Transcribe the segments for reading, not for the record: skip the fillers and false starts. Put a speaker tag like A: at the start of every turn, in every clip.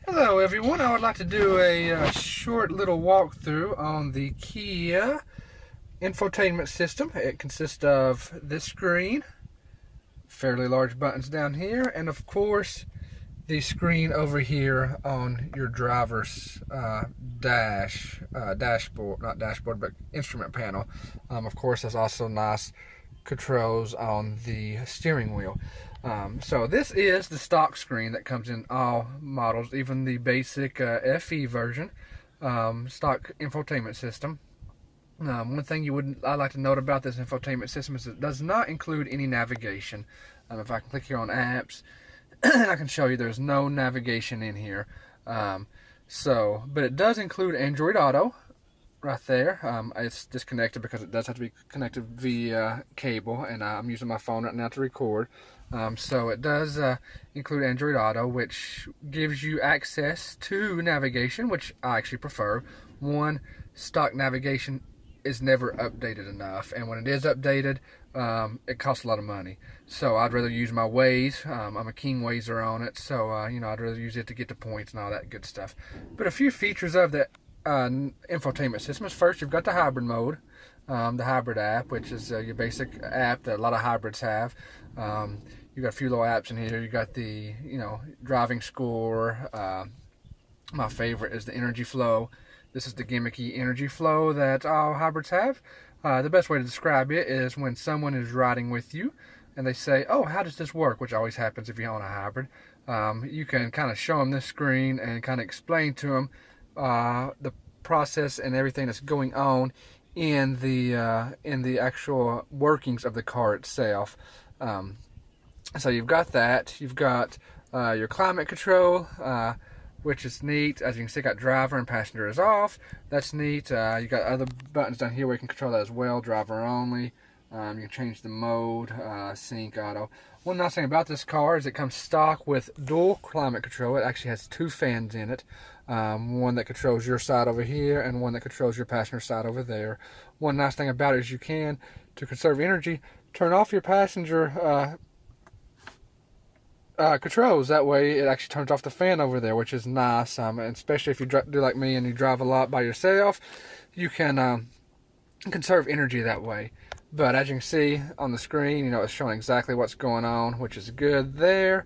A: Hello everyone, I would like to do a short little walkthrough on the Kia Infotainment System. It consists of this screen, fairly large buttons down here, and of course the screen over here on your driver's dashboard, not dashboard, but instrument panel. Of course, there's also nice controls on the steering wheel. So this is the stock screen that comes in all models, even the basic FE version, stock infotainment system. One thing I'd like to note about this infotainment system is it does not include any navigation. If I can click here on apps, I can show you there's no navigation in here. But it does include Android Auto right there. It's disconnected because it does have to be connected via cable, and I'm using my phone right now to record. So it does include Android Auto, which gives you access to navigation, which I actually prefer. One, stock navigation is never updated enough, and when it is updated, it costs a lot of money. So I'd rather use my Waze. I'm a keen Wazer on it, so I'd rather use it to get the points and all that good stuff. But a few features of the infotainment system is, first, you've got the hybrid mode, the hybrid app, which is your basic app that a lot of hybrids have. You've got a few little apps in here. You got the driving score. My favorite is the energy flow. This is the gimmicky energy flow that all hybrids have. The best way to describe it is when someone is riding with you and they say, "Oh, how does this work?" which always happens if you own a hybrid. You can kind of show them this screen and kind of explain to them the process and everything that's going on in the actual workings of the car itself. So you've got that. You've got your climate control, which is neat. As you can see, got driver and passenger is off. That's neat. You got other buttons down here where you can control that as well. Driver only. You can change the mode, sync, auto. One nice thing about this car is it comes stock with dual climate control. It actually has two fans in it. One that controls your side over here and one that controls your passenger side over there. One nice thing about it is you can, to conserve energy, turn off your passenger controls. That way it actually turns off the fan over there, which is nice. And especially if you do like me and you drive a lot by yourself, you can conserve energy that way. But as you can see on the screen, it's showing exactly what's going on, which is good there.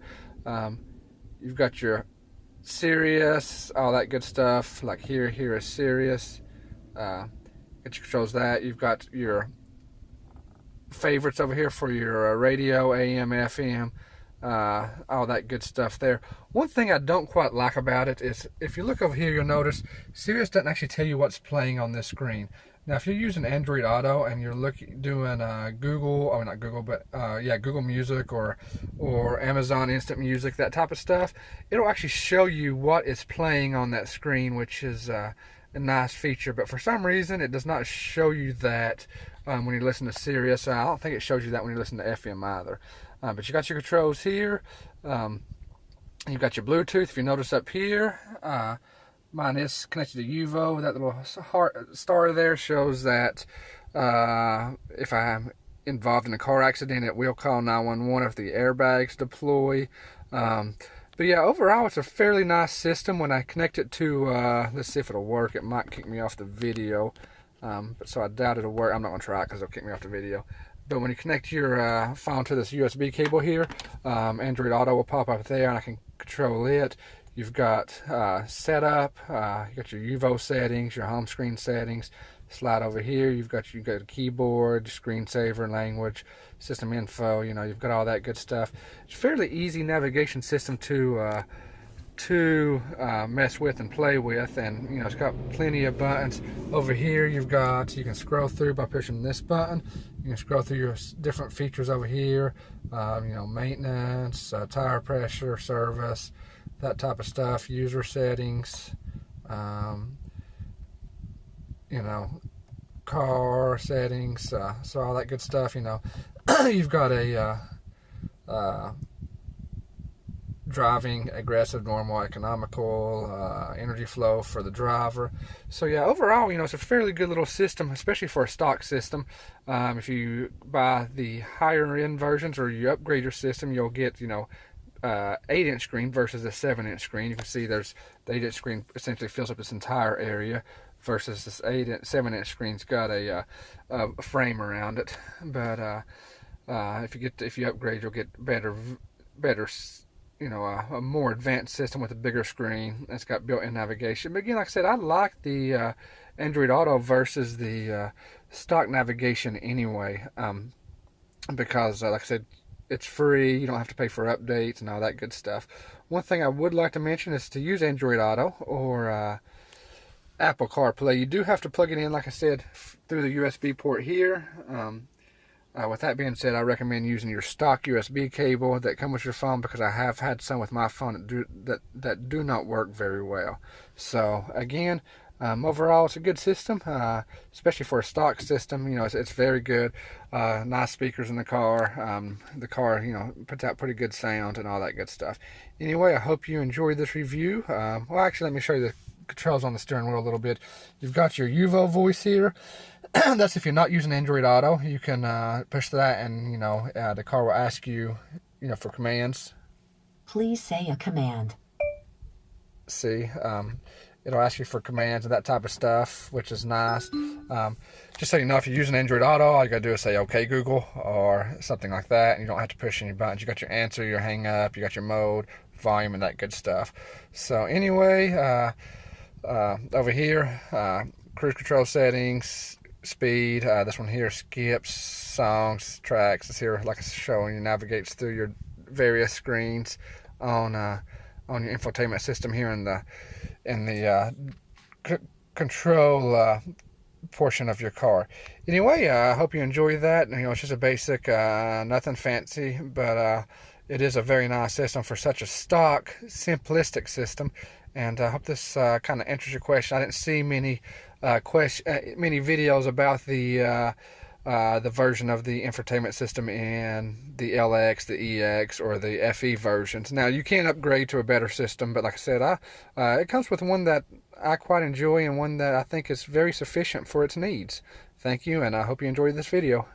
A: You've got your Sirius, all that good stuff. Like here is Sirius. It controls that. You've got your favorites over here for your radio, AM, FM. All that good stuff there. One thing I don't quite like about it is if you look over here, you'll notice Sirius doesn't actually tell you what's playing on this screen. Now, if you're using Android Auto and you're doing Google Music or Amazon Instant Music, that type of stuff, it'll actually show you what is playing on that screen, which is a nice feature. But for some reason, it does not show you that when you listen to Sirius. I don't think it shows you that when you listen to FM either. But you got your controls here. You've got your Bluetooth. If you notice up here, mine is connected to UVO. That little heart star there shows that if I'm involved in a car accident, it will call 911 if the airbags deploy. But yeah, overall, it's a fairly nice system. When I connect it to, let's see if it'll work. It might kick me off the video. So I doubt it'll work. I'm not going to try it because it'll kick me off the video. But when you connect your phone to this USB cable here, Android Auto will pop up there and I can control it. You've got setup, you got your UVO settings, your home screen settings. Slide over here, you've got a keyboard, screensaver, language, system info, you've got all that good stuff. It's a fairly easy navigation system to mess with and play with, and it's got plenty of buttons. Over here you can scroll through by pushing this button. You can scroll through your different features over here, maintenance, tire pressure, service, that type of stuff, user settings, car settings, so all that good stuff. You've got a driving, aggressive, normal, economical, energy flow for the driver. So yeah, overall, it's a fairly good little system, especially for a stock system. If you buy the higher end versions or you upgrade your system, you'll get, 8-inch screen versus a 7-inch screen. You can see there's the 8-inch screen essentially fills up this entire area, versus this 7-inch screen's got a frame around it. But if you upgrade, you'll get better, a more advanced system with a bigger screen. It's got built-in navigation. But again, like I said, I like the Android Auto versus the stock navigation anyway, because like I said, it's free. You don't have to pay for updates and all that good stuff. One thing I would like to mention is to use Android Auto or Apple CarPlay, you do have to plug it in, like I said, through the USB port here. With that being said, I recommend using your stock USB cable that come with your phone, because I have had some with my phone that do not work very well. So again, overall, it's a good system, especially for a stock system. It's very good. Nice speakers in the car. The car, puts out pretty good sound and all that good stuff. Anyway, I hope you enjoyed this review. Well, actually, let me show you the controls on the steering wheel a little bit. You've got your UVO voice here. That's if you're not using Android Auto. You can push that, and the car will ask you, for commands.
B: Please say a command.
A: See, it'll ask you for commands and that type of stuff, which is nice. Just so you know, if you're using Android Auto, all you gotta do is say "Okay, Google" or something like that, and you don't have to push any buttons. You got your answer, your hang up, you got your mode, volume, and that good stuff. So anyway, over here, cruise control settings, speed. This one here skips, songs, tracks. This here, like I was showing you, navigates through your various screens on your infotainment system here in the control portion of your car. Anyway, I hope you enjoy that. It's just a basic, nothing fancy, but it is a very nice system for such a stock, simplistic system. And I hope this kind of answers your question. I didn't see many videos about the version of the infotainment system in the LX, the EX, or the FE versions. Now, you can upgrade to a better system, but like I said, it comes with one that I quite enjoy and one that I think is very sufficient for its needs. Thank you, and I hope you enjoyed this video.